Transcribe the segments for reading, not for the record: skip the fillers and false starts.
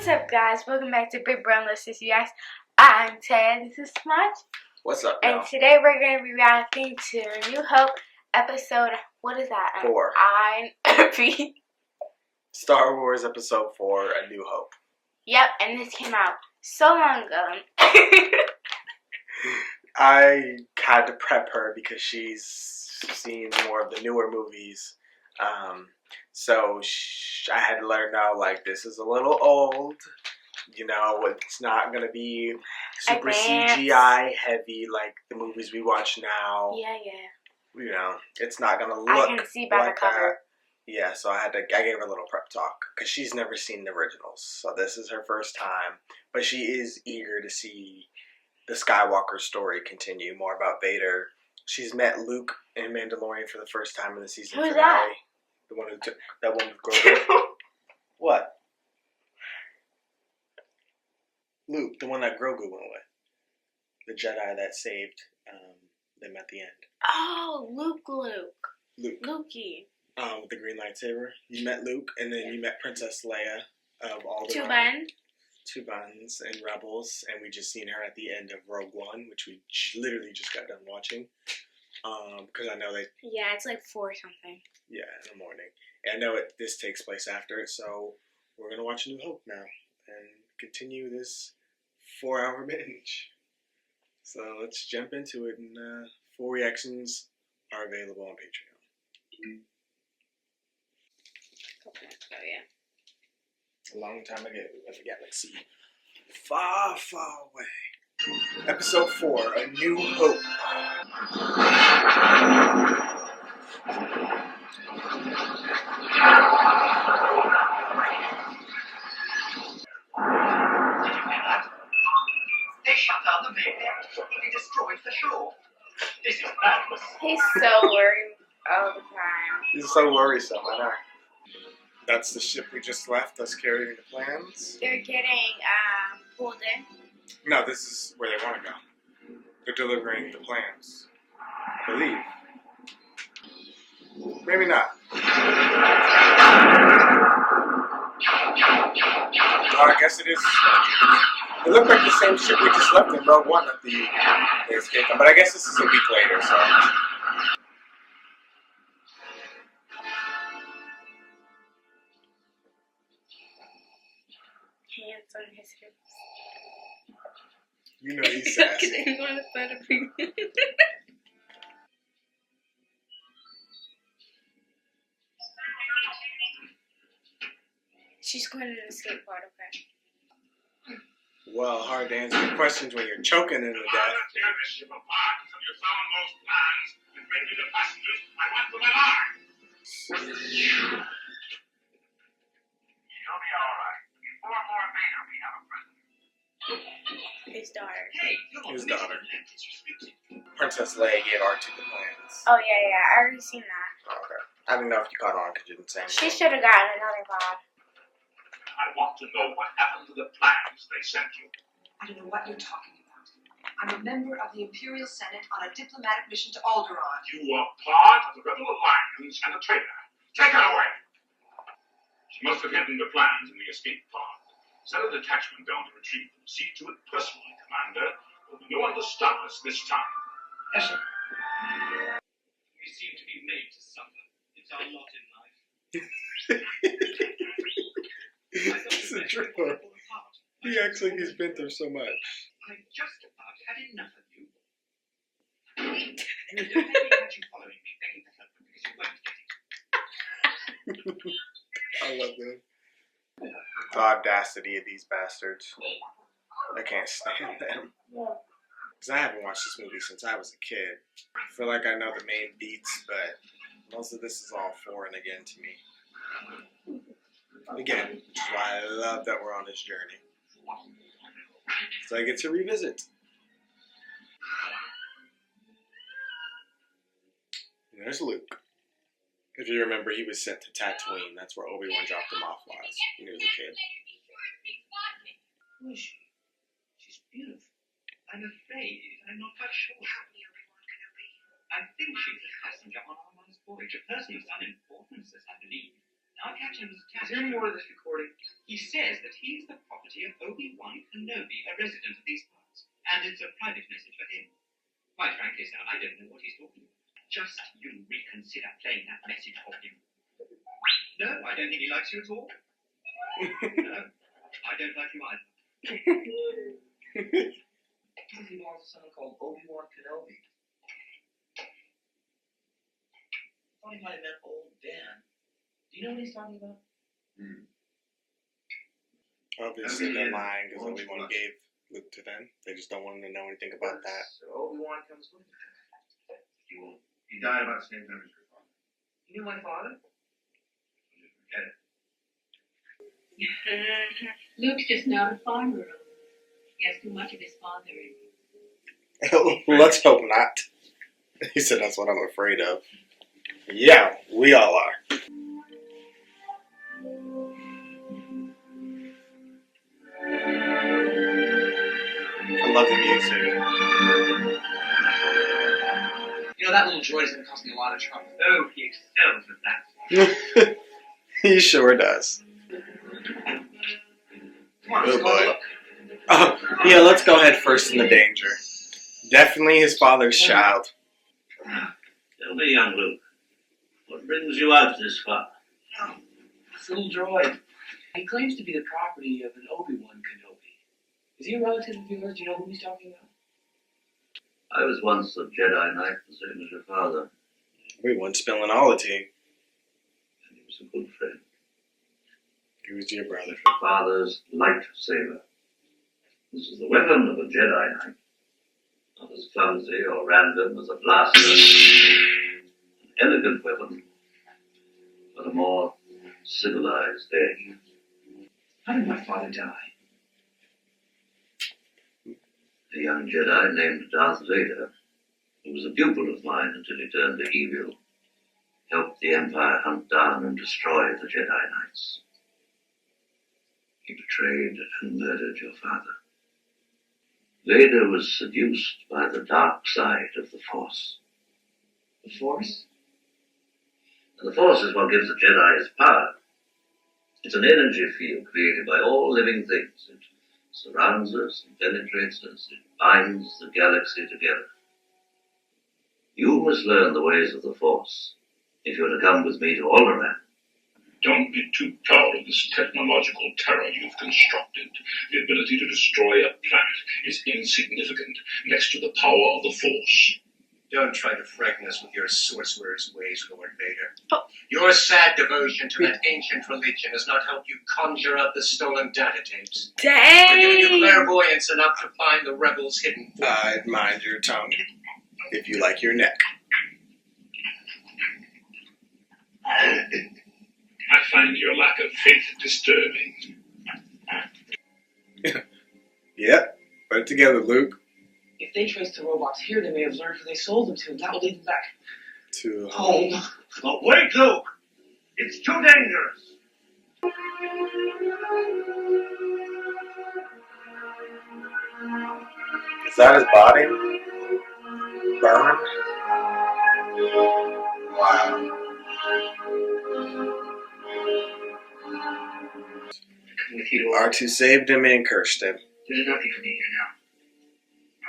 What's up, guys? Welcome back to Big Brown List US. I'm Ted. This is Smudge. What's up, y'all? And today we're going to be reacting to New Hope episode. What is that? 4. I Star Wars Episode 4: A New Hope. Yep, and this came out so long ago. I had to prep her because she's seen more of the newer movies. So I had to let her know, like, this is a little old. You know, it's not going to be super CGI heavy like the movies we watch now. Yeah. You know, it's not going to look I can see by like the cover. that. Yeah, so I gave her a little prep talk because she's never seen the originals. So this is her first time. But she is eager to see the Skywalker story continue, more about Vader. She's met Luke in Mandalorian for the first time in the season Who's finale. that? The one who took that one with Grogu. What? Luke, the one that Grogu went with. The Jedi that saved them at the end. Oh, Luke. Lukey. With the green lightsaber. You met Luke, and then you met Princess Leia of Alderaan. Two buns and Rebels, and we just seen her at the end of Rogue One, which we literally just got done watching. Because I know they... Yeah, it's like 4 something. Yeah, in the morning. And I know this takes place after it, so we're going to watch A New Hope now and continue this 4-hour binge. So let's jump into it, and 4 reactions are available on Patreon. Oh, yeah. A long time ago in the galaxy. Far, far away. Episode 4, A New Hope. They shut down the mainland. He destroys the show. This is madness. He's so worried all the time. He's so worrisome, I know. That's the ship we just left, us carrying the plans. They're getting pulled in. No, this is where they want to go. They're delivering the plans. I believe. Maybe not. I guess it is. It looked like the same ship we just left in Rogue One that they escaped on. But I guess this is a week later, so... Hands on his hips. You know he's sassy. She's going to the skateboard, okay. Well, hard to answer your questions when you're choking in the death. Tear this ship apart until you found those plans and bring me the passengers I want them alive. You'll be all right. Before more Vader, we have a prisoner. His daughter. Hey, His daughter. Princess Leia gave R2 the plans. Oh, yeah. I already seen that. Oh, okay. I didn't know if you caught on because you didn't say anything. She should have gotten another pod. I want to know what happened to the plans they sent you. I don't know what you're talking about. I'm a member of the Imperial Senate on a diplomatic mission to Alderaan. You were part of the Rebel Alliance and a traitor. Take her away. She must have hidden the plans in the escape pod. Send a detachment down to retrieve them. See to it personally, Commander. There'll be no one to stop us this time. Yes, sir. We seem to be made to suffer. It's our lot in life. It's a dripper. He acts like he's been through so much. I just about had enough of you. And maybe had you following me, begging for help because you won't get it. I love them. The audacity of these bastards. I can't stand them. Because I haven't watched this movie since I was a kid. I feel like I know the main beats, but most of this is all foreign again to me. Again, which is why I love that we're on this journey. So I get to revisit. And there's Luke. If you remember, he was sent to Tatooine. That's where Obi-Wan dropped him off when he was a kid. Who is she? She's beautiful. I'm afraid I'm not quite sure. Help me, Obi-Wan Kenobi. I think she's a passenger on Armand's voyage, a person of some importance, as I believe. Now, Captain was attached. Is there more to this recording? He says that he's the prophet personality of Obi-Wan Kenobi, a resident of these parts. And it's a private message for him. Quite frankly, sir, I don't know what he's talking about. Just you reconsider playing that message for him. No, I don't think he likes you at all. No, I don't like you either. He wants a son called Obi-Wan Kenobi. I thought he might have meant old Dan. Do you know what he's talking about? Obviously, they're lying because Obi-Wan gave Luke to them. They just don't want him to know anything about that. So Obi-Wan comes with him. He died about the same time as your father. You knew my father? Forget it. Luke's just not a farmer. He has too much of his father in him. Let's hope not. He said that's what I'm afraid of. Yeah, we all are. I love the music. You know, that little droid is going to cause me a lot of trouble. Oh, he excels at that. He sure does. Come on, Oh let's go boy. look. Oh, yeah, let's go head first in the danger. Definitely his father's child. Tell me, young Luke, what brings you out this far? No, this little droid. He claims to be the property of an Obi-Wan Kenobi. Is he a relative of yours? Do you know who he's talking about? I was once a Jedi Knight, the same as your father, We weren't spilling all the tea. and he was a good friend. He was your brother. Your father's lightsaber. This is the weapon of a Jedi Knight. Not as clumsy or random as a blaster. An elegant weapon, but a more civilized edge. How did my father die? A young Jedi named Darth Vader, who was a pupil of mine until he turned to evil, helped the Empire hunt down and destroy the Jedi Knights. He betrayed and murdered your father. Vader was seduced by the dark side of the Force. The Force? And the Force is what gives the Jedi his power. It's an energy field created by all living things. It surrounds us and penetrates us. It binds the galaxy together. You must learn the ways of the Force if you're to come with me to Alderaan. Don't be too proud of this technological terror you've constructed. The ability to destroy a planet is insignificant next to the power of the Force. Don't try to frighten us with your sorcerer's ways, Lord Vader. Oh. Your sad devotion to that ancient religion has not helped you conjure up the stolen data tapes. We're giving you Dang! clairvoyance enough to find the rebels' hidden force. I'd mind your tongue if you like your neck. I find your lack of faith disturbing. Yep. Put it together, Luke. If they trace the robots here, they may have learned who they sold them to, and that will lead them back To home. But wait, Luke! It's too dangerous! Is that his body? Burned? Wow. Come with you to R2 saved him and cursed him. There's nothing for me here now.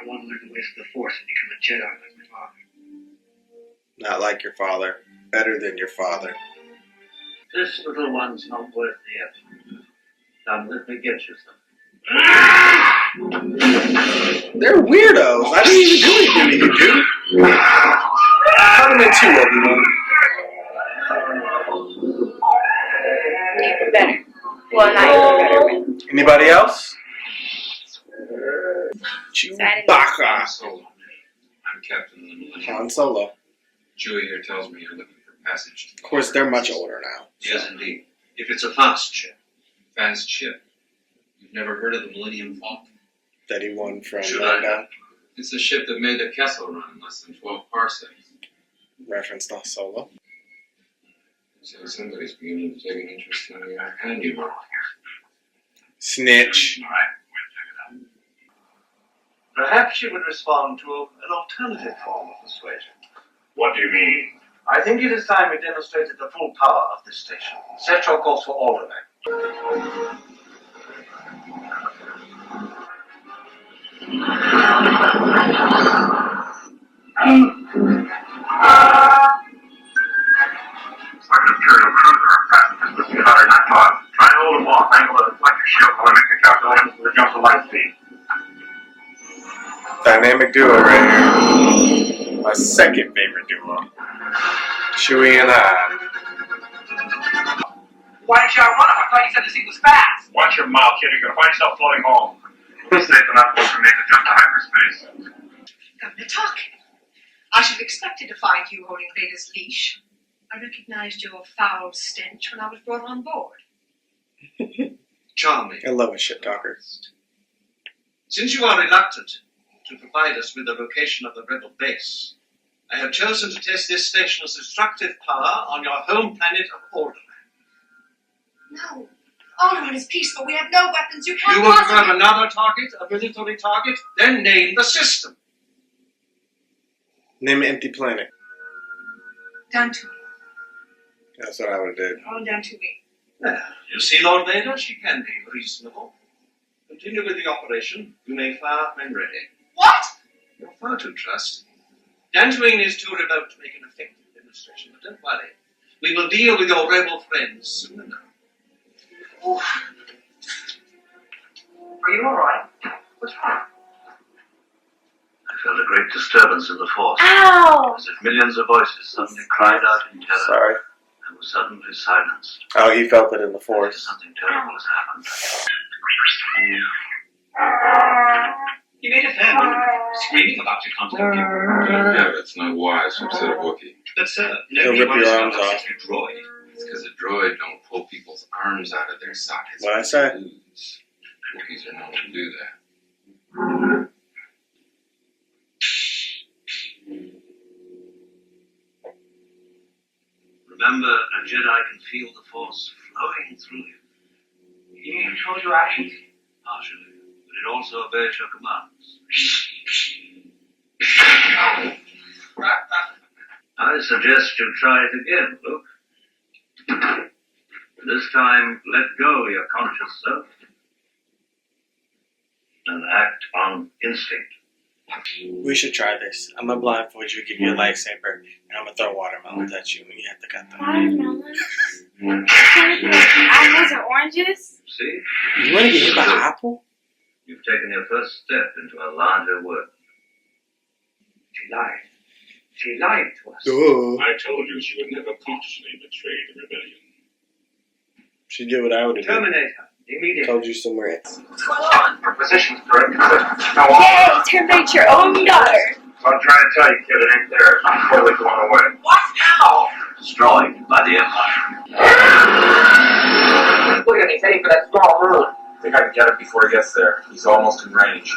I want to learn the ways of the Force and become a Jedi like my father. Not like your father. Better than your father. This little one's not worth the effort. Come, let me get you some. They're weirdos. I didn't even do anything to you, dude. Cut him in two, Obi-Wan. Even better. Well, not even better, but Anybody else? Chewbacca. Solo. I'm Captain of the Millennium. Han Solo. Chewie here tells me you're looking for passage. Of course, they're much older now. Yes, indeed. If it's a fast ship. Fast ship. You've never heard of the Millennium Falcon? That he won from Should I Lando. It's a ship that made the Kessel run in less than 12 parsecs. Reference to Solo. So somebody's beginning to take an interest in your handiwork. Snitch. All right, we'll check it out. Perhaps you would respond to an alternative form of persuasion. What do you mean? I think it is time we demonstrated the full power of this station. Set your course for Alderaan. Like an Imperial cruiser, passengers with the other 9 knots. Try and hold them off. Angle the deflector shield while I make the calculations for the jump to light speed. Dynamic duo right here. My second favorite duo. Chewie and Han. Why did y'all run him? I thought you said this thing was fast. Watch your mouth, kid. You're gonna find yourself floating home. We're safe enough once we make the jump to hyperspace. Governor Tuck, I should have expected to find you holding Vader's leash. I recognized your foul stench when I was brought on board. Charming. I love a shit talker. Since you are reluctant to provide us with the location of the rebel base, I have chosen to test this station's destructive power on your home planet of Alderaan. No. Alderaan is peaceful. We have no weapons. You can't You will possibly... prefer another target, a military target? Then name the system. Name an empty planet. Dantooine. That's what I would have did. On Dantooine. Well, you see, Lord Vader, she can be reasonable. Continue with the operation. You may fire when ready. What? You're far too trusting. Dantooine is too remote to make an effective demonstration, but don't worry. We will deal with your rebel friends soon enough. Oh. Are you all right? What's wrong? I felt a great disturbance in the force. Ow! As if millions of voices suddenly cried out in terror. Sorry. And were suddenly silenced. Oh, he felt it in the As if force. something terrible has happened. You made a fair move, screaming about your contact. Yeah, that's not wise from said Wookiee. But sir, He'll nobody rip wants your to arms know off. it's a droid. It's because a droid don't pull people's arms out of their sockets. What'd I say? Dudes. Wookiees are known to do that. Remember, a Jedi can feel the force flowing through you. You control your actions? Partially. But it also obeys your commands. I suggest you try it again, Luke. This time, let go your conscious self and act on instinct. We should try this. I'm gonna blindfold you, give you a lightsaber, and I'm gonna throw watermelons at you when you have to cut them. Watermelons? Apples and oranges? See? You wanna get hit by an apple? You've taken your first step into a larger world. She lied. She lied to us. Duh. I told you she would never consciously betray the rebellion. She did what I would have done. Terminate her. Immediately. Told you somewhere else. What's going on? Her position's correct. No, Yay! Terminate your own daughter! So I'm trying to tell you, kid, it ain't there. I'm totally going away. What now? Destroyed by the Empire. Look at him. He's heading for that small room. I think I can get it before he gets there. He's almost in range.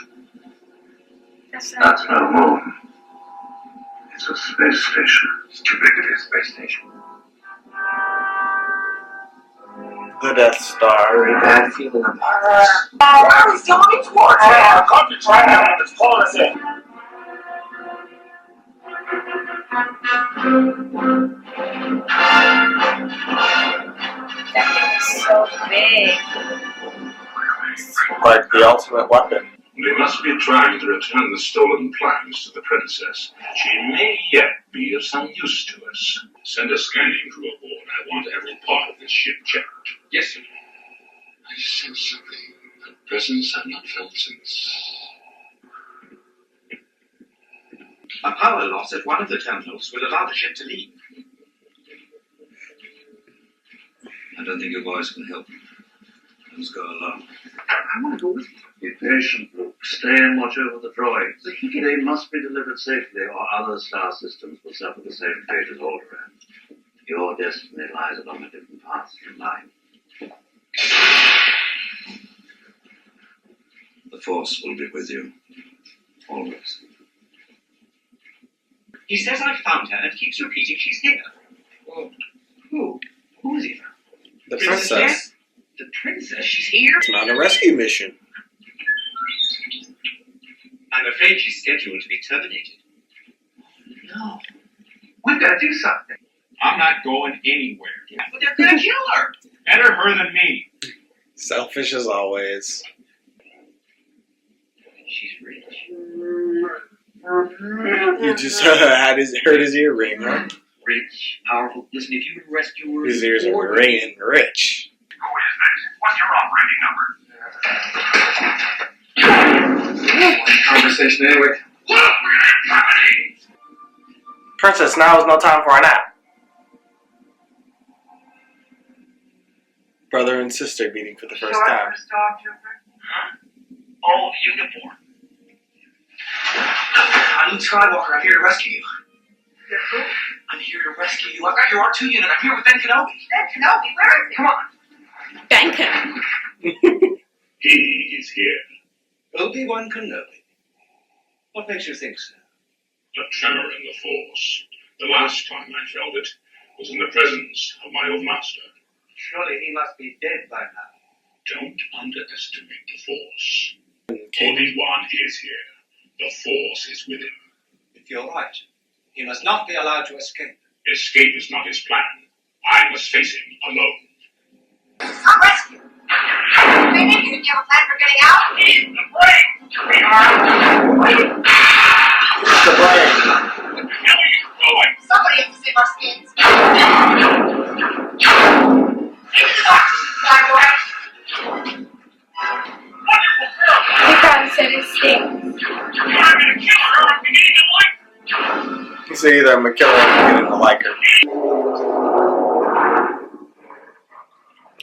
That's That's no moon. It's a space station. It's too big to be a space station. The Death Star. Bad feeling about this. Why are we going towards I'm concentrating on it. It's pulling us in. That thing is so big. Like the ultimate weapon. They must be trying to return the stolen plans to the princess. She may yet be of some use to us. Send a scanning crew aboard. I want every part of this ship checked. Yes, sir. I sense something. A presence I've not felt since. A power loss at one of the terminals will allow the ship to leave. I don't think your boys can help. Let's go alone. I want to go with you. Be patient, Luke. Stay and watch over the droids. They must be delivered safely, or other star systems will suffer the same fate as Alderaan. Your destiny lies along a different path from mine. The Force will be with you. Always. He says I found her and keeps repeating she's here. Well, who? Who is he? The princess. The princess? She's here? It's not a rescue mission. I'm afraid she's scheduled to be terminated. No. We've got to do something. I'm not going anywhere. But they're going to kill her. Better her than me. Selfish as always. She's rich. You just heard his ear ring, huh? Rich, powerful. Listen, if you would rescue her... His ears are ringing rich. Who is this? What's your operating number? Conversation anyway. Look, we're coming! Princess, now is no time for a nap. Brother and sister meeting for the first time. Huh? Oh, uniform. I'm Luke Skywalker. I'm here to rescue you. I'm here to rescue you. I've got your R2 unit. I'm here with Ben Kenobi. Ben Kenobi, where is he? Come on. Ben Kenobi. He is here. Obi-Wan Kenobi. What makes you think so? A tremor in the Force. The last time I felt it was in the presence of my old master. Surely he must be dead by now. Don't underestimate the Force. King. Obi-Wan is here. The Force is with him. If you're right, he must not be allowed to escape. Escape is not his plan. I must face him alone. I'm rescued. Maybe you have a plan for getting out? Need the brain! We are... It's the brain. What the hell are you doing? Somebody has to save our skins. Into the box, Skywalker. He probably said it stinks. You're gonna kill her if we need to like. It's either I'm gonna kill her or I'm getting to like her.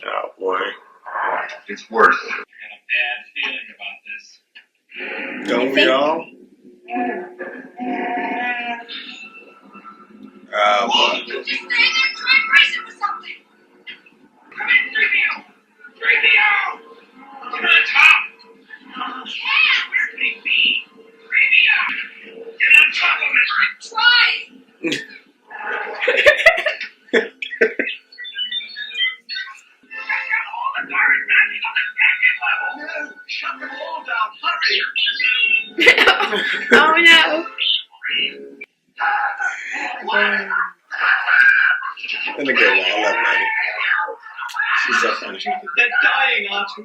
Oh boy. It's worse. I got a bad feeling about this. Don't we all? Boy. You just stay there and try and brace it with something. Come in, 3PO! 3PO! Get on the top! I can't. Where can he be? 3PO! Get on top of it! I'm trying. Check out all the garbage matches on the second level! No, shut them all down. Hurry. Oh no. In a good way. I love Maddie. She's so funny. They're dying, aren't you?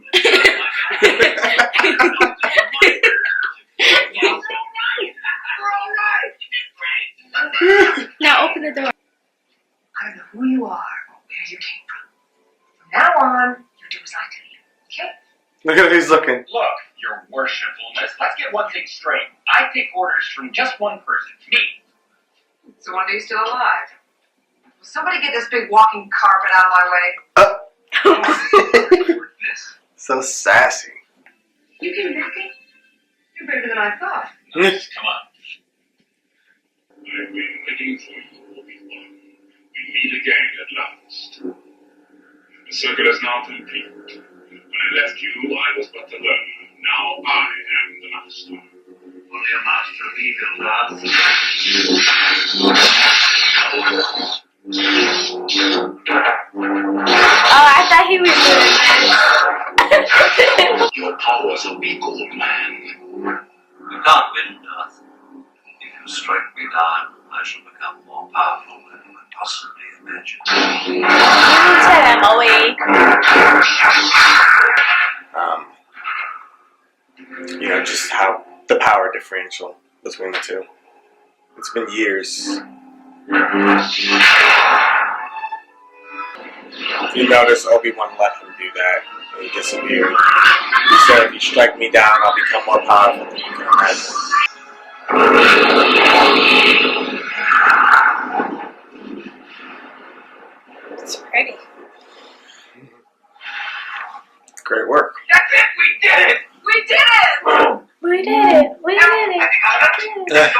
Now open the door. I don't know who you are or where you came from. From now on, you do as I tell you. Okay? Look at who's looking. Look, your worshipfulness, let's get one thing straight. I take orders from just one person, me. So one day you're still alive. Will somebody get this big walking carpet out of my way? So sassy. You came knocking? You're better than I thought. Nice, come on. I've been waiting for you, Obi-Wan. We meet again at last. The circle is now complete. When I left you, I was but the learner. Now I am the master. Only a master of evil, Darth. Oh, I thought he was doing that. Your powers are weak, old man. You can't win, Darth. If you strike me down, I shall become more powerful than you could possibly imagine. You know, just how the power differential between the two. It's been years. You notice Obi-Wan let him do that and he disappeared. He said, if you strike me down, I'll become more powerful than you can imagine. It's pretty. Great work. That's it! We did it! We did it! We did it. We did it.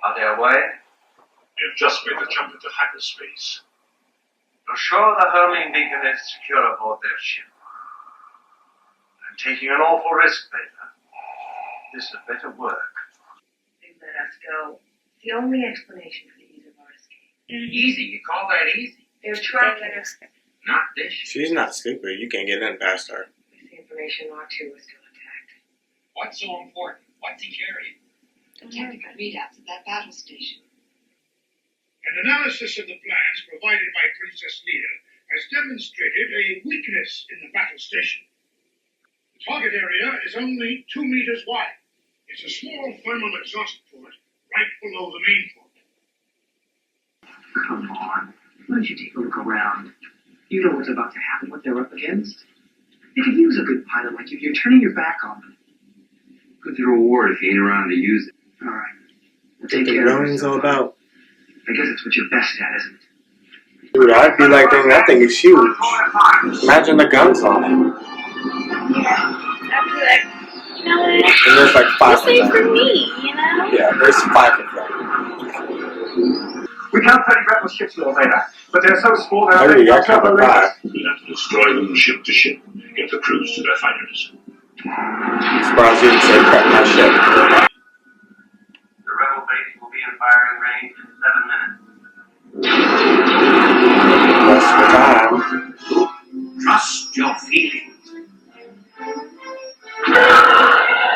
Are they away? They've just made the jump into hyperspace. You're sure the homing beacon is secure aboard their ship? I'm taking an awful risk, Vader. This had better work. They let us go. The only explanation for the ease of our escape. Easy, you call that easy? They're tracking us. Not this. She's not stupid. You can't get in past her. With the information, R2 is still intact. What's so important? What's he carrying? The technical readouts at that battle station. An analysis of the plans provided by Princess Leia has demonstrated a weakness in the battle station. Target area is only 2 meters wide. It's a small thermal exhaust port right below the main port. Come on. Why don't you take a look around? You know what's about to happen, what they're up against. They could use a good pilot like you. You're turning your back on them. What's the reward if you ain't around to use it? All right. We'll What take the care of running's all yourself. about. I guess it's what you're best at, isn't it? Dude, I'd be like, dang, that thing is huge. Imagine the guns on it. Yeah. I'd be like, you know what? And there's like 5 This of ain't for them. me, you know? Yeah, there's 5 of them. We can't take rebel ships, Lord Vader, but they're so small they're Maybe only I cover 5. We'll have to destroy them ship to ship. Get the crews to their fighters. Surprised you didn't say prep my ship. The rebel base will be in firing range in 7 minutes. That's the time. Trust your feelings.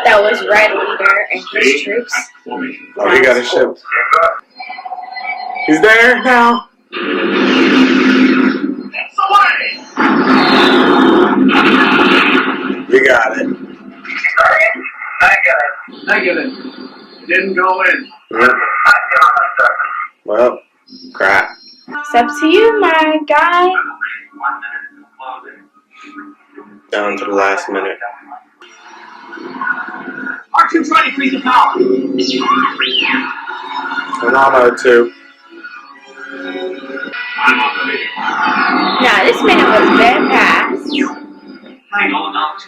That was Red Leader and his troops. Oh, he got a ship. He's there now. You got it. Negative. It didn't go in. Yep. Well, crap. It's up to you, my guy. Down to the last minute. R2 trying to increase the power. And I'm R2. I'm on the lead. Now, this minute was very fast. Hang on, R2.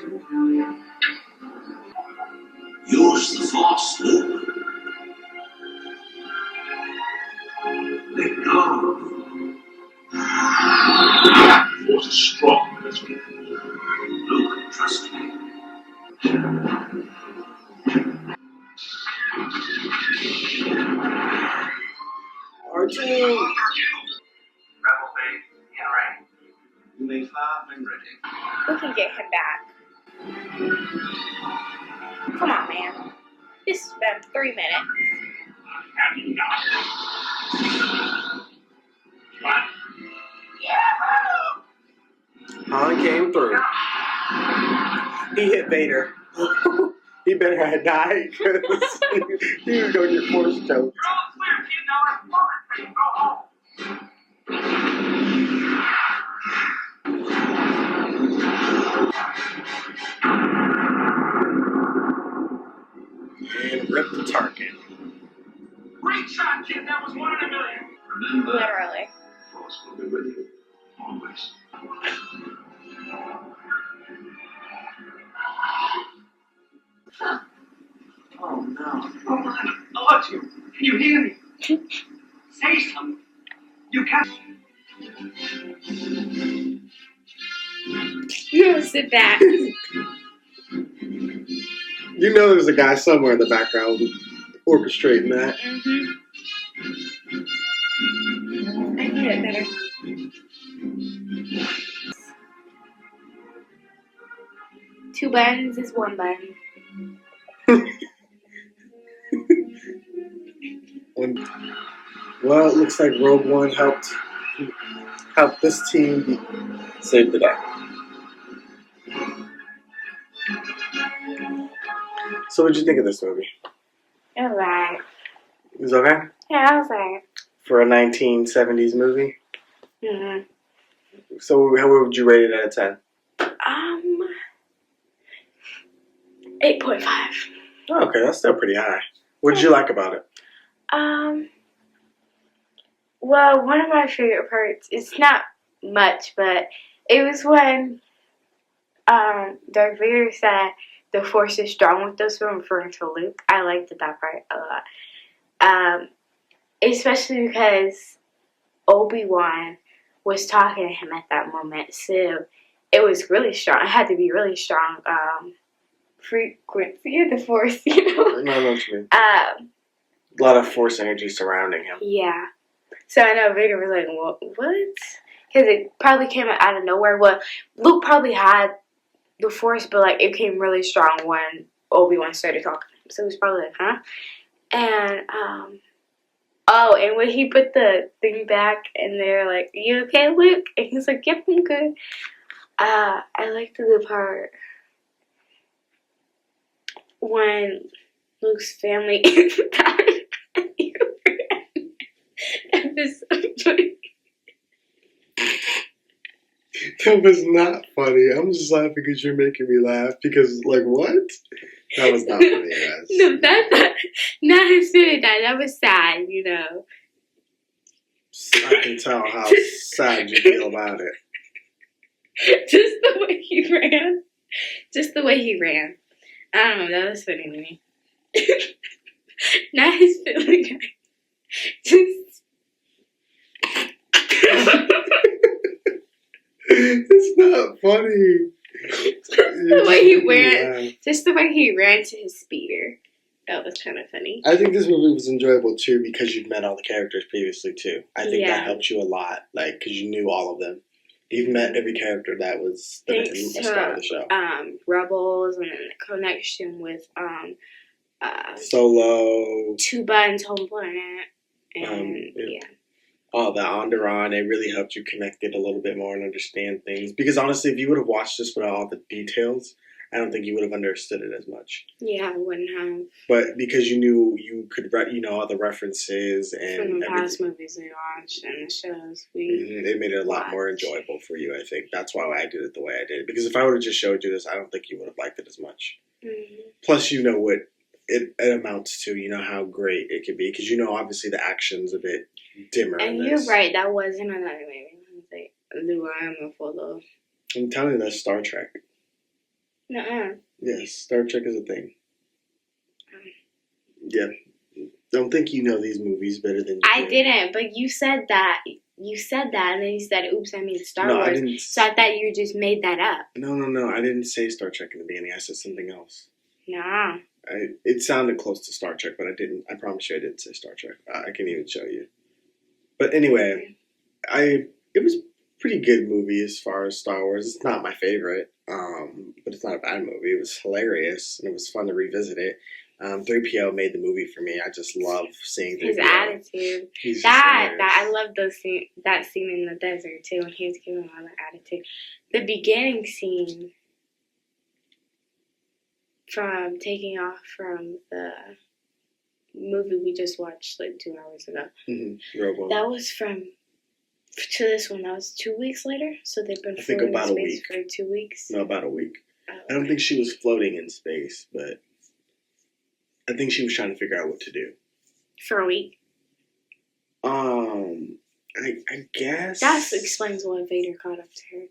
Use the force, Luke. Let go. Force is strong in this one. Luke, trust me. R2. Rebel base in range. You may fire when ready. We can get him back. Come on, man. This has been 3 minutes. Have you not? What? Han came through. He hit Vader. He better have died because he was going to get force choked. And rip the target. Great shot, kid. That was 1 in a million. Remember, Literally. force will be with you. Always. Oh, no. Oh, my. R2, can you hear me? Say something. You can't. You sit back. You know there's a guy somewhere in the background orchestrating that. I need it better. Two buttons is one button. Well, it looks like Rogue One helped this team save the day. So what'd you think of this movie? Alright. It was okay? Yeah, I was alright. For a 1970s movie? Mm-hmm. So how would you rate it out of 10? 8.5. Okay, that's still pretty high. What did you like about it? Well, one of my favorite parts, it's not much, but it was when Darth Vader said the Force is strong with us when referring to Luke. I liked that part a lot. Especially because Obi-Wan was talking to him at that moment, so it was really strong. It had to be really strong frequency of the Force, you know? I know what you mean. A lot of Force energy surrounding him. Yeah. So I know Vader was like, what? Because it probably came out of nowhere. Well, Luke probably had the Force, but like it came really strong when Obi-Wan started talking to him. So he was probably like, huh? And, and when he put the thing back and they're like, you okay, Luke? And he's like, yep, I'm good. I liked the part when Luke's family that was so funny. That was not funny. I'm just laughing because you're making me laugh. Because, like, what? That was not funny, guys. No, that's not his feeling that. That was sad, you know. I can tell how sad you feel about it. Just the way he ran. Just the way he ran. I don't know, that was funny to me. Not his feeling. Just. It's not funny. The way he ran. Just the way he ran to his speeder. That was kind of funny. I think this movie was enjoyable too because you'd met all the characters previously too. I think that helped you a lot, like because you knew all of them. You've met every character that was the star of the show. Rebels, and then the connection with Solo, Tuba and Home Planet, and all the Onderon. It really helped you connect it a little bit more and understand things. Because honestly, if you would have watched this without all the details, I don't think you would have understood it as much. Yeah, I wouldn't have. But because you knew you could, all the references and from the past movies we watched and the shows it made it a lot more enjoyable for you. I think that's why I did it the way I did. Because if I would have just showed you this, I don't think you would have liked it as much. Mm-hmm. Plus, you know what it amounts to. You know how great it could be. Because you know, obviously, the action's a bit dimmer. And you're right. That wasn't another movie. Like, I'm a photo. I'm telling you, that's Star Trek. Nuh-uh. Yes, Star Trek is a thing. Yeah. Don't think you know these movies better than you I didn't, but you said that. You said that, and then you said, oops, I mean Star Wars. I didn't. So I thought you just made that up. No. I didn't say Star Trek in the beginning. I said something else. Nah. It sounded close to Star Trek, but I didn't. I promise you I didn't say Star Trek. I can even show you. But anyway, it was a pretty good movie as far as Star Wars. It's not my favorite. But it's not a bad movie. It was hilarious, and it was fun to revisit it. 3PO made the movie for me. I just love seeing 3PO. His attitude. I love that scene in the desert, too, when he was giving all the attitude. The beginning scene from taking off from the movie we just watched, like, 2 hours ago. Mm-hmm. Rogue One. That was to this one, that was 2 weeks later. So they've been floating in space for 2 weeks. No, about a week. I don't think she was floating in space, but I think she was trying to figure out what to do. For a week? I guess. That explains why Vader caught up to her.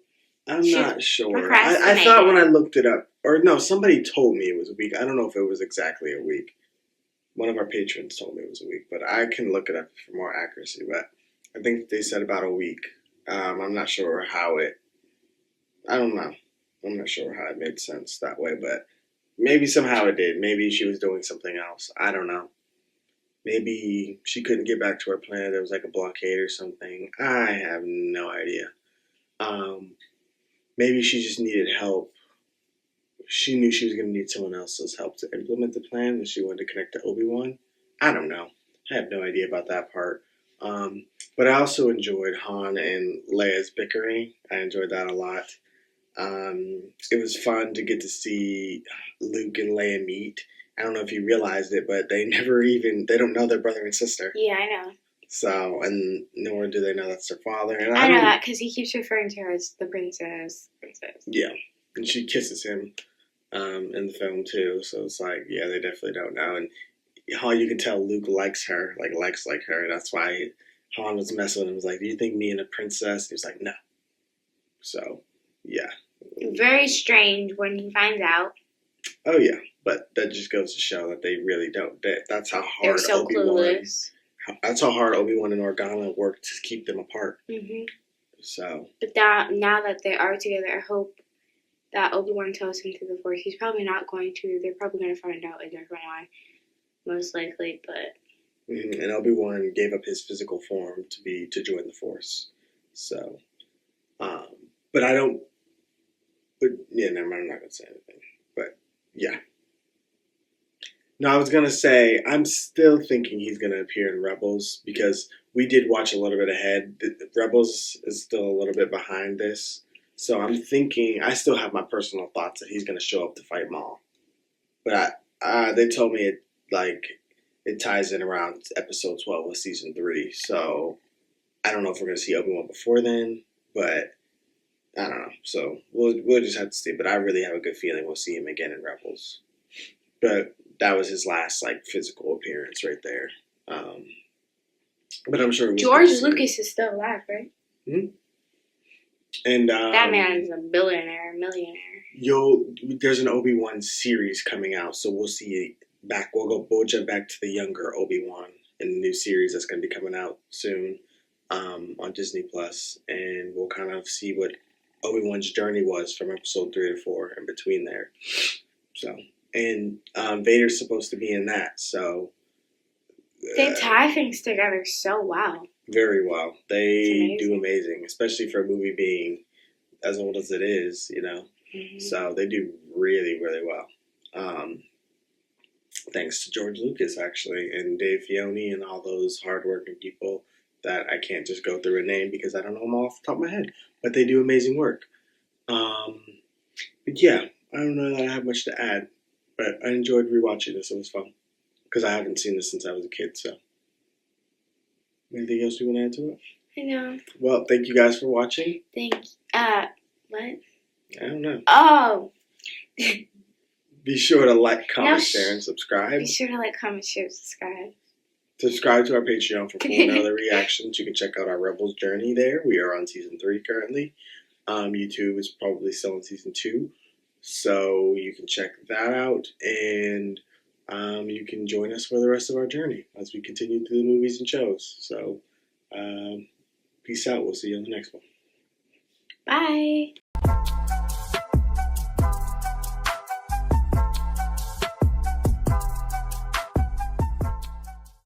I'm not sure. I thought when I looked it up, or no, somebody told me it was a week. I don't know if it was exactly a week. One of our patrons told me it was a week, but I can look it up for more accuracy. But I think they said about a week. I'm not sure how I don't know. I'm not sure how it made sense that way, but maybe somehow it did. Maybe she was doing something else. I don't know. Maybe she couldn't get back to her planet. There was like a blockade or something. I have no idea. Maybe she just needed help. She knew she was going to need someone else's help to implement the plan, and she wanted to connect to Obi-Wan. I don't know. I have no idea about that part. But I also enjoyed Han and Leia's bickering. I enjoyed that a lot. It was fun to get to see Luke and Leia meet. I don't know if you realized it, but they don't know their brother and sister. Yeah, I know. So, and nor do they know that's their father. And I know that because he keeps referring to her as the princess. Yeah, and she kisses him in the film too. So it's like, yeah, they definitely don't know. And Han, you can tell Luke likes her, likes her. That's why Han was messing with him. Was like, do you think me and a princess? He was like, no. So, yeah. Very strange when he finds out. Oh yeah, but that just goes to show that they really don't. That's how hard They're so Obi-Wan. Clueless. That's how hard Obi-Wan and Organa worked to keep them apart. Mm-hmm. So. But now that they are together, I hope that Obi-Wan tells him to the Force. He's probably not going to. They're probably going to find out a different way, most likely. But. Mm-hmm. And Obi-Wan gave up his physical form to join the Force. So. But I don't. But yeah, never mind. I'm not going to say anything. But yeah. No, I was going to say, I'm still thinking he's going to appear in Rebels because we did watch a little bit ahead. Rebels is still a little bit behind this. So I'm thinking, I still have my personal thoughts that he's going to show up to fight Maul. But They told me it ties in around episode 12 of season 3. So I don't know if we're gonna see Obi-Wan before then, but I don't know. So we'll just have to see. But I really have a good feeling we'll see him again in Rebels. But that was his last physical appearance right there. But I'm sure it was George good to see him. Lucas is still alive, right? And That man is a millionaire. There's an Obi-Wan series coming out, so we'll see back. We'll jump back to the younger Obi-Wan in the new series that's going to be coming out soon on Disney Plus, and we'll kind of see what Obi-Wan's journey was from episode 3 to 4 and between there. So, and Vader's supposed to be in that, so They tie things together so well. very well. They do amazing, especially for a movie being as old as it is, Mm-hmm. So they do really, really well. Thanks to George Lucas, actually, and Dave Filoni and all those hardworking people that I can't just go through a name because I don't know them all off the top of my head. But they do amazing work. But yeah, I don't know that I have much to add, but I enjoyed rewatching this. It was fun because I haven't seen this since I was a kid. So, anything else you want to add to it? I know. Well, thank you guys for watching. Thanks. What? I don't know. Oh. Be sure to like, comment, No, share, and subscribe. Be sure to like, comment, share, subscribe. Subscribe to our Patreon for full and other reactions. You can check out our Rebels journey there. We are on season 3 currently. YouTube is probably still in season 2, so you can check that out, and you can join us for the rest of our journey as we continue through the movies and shows. So, peace out. We'll see you on the next one. Bye.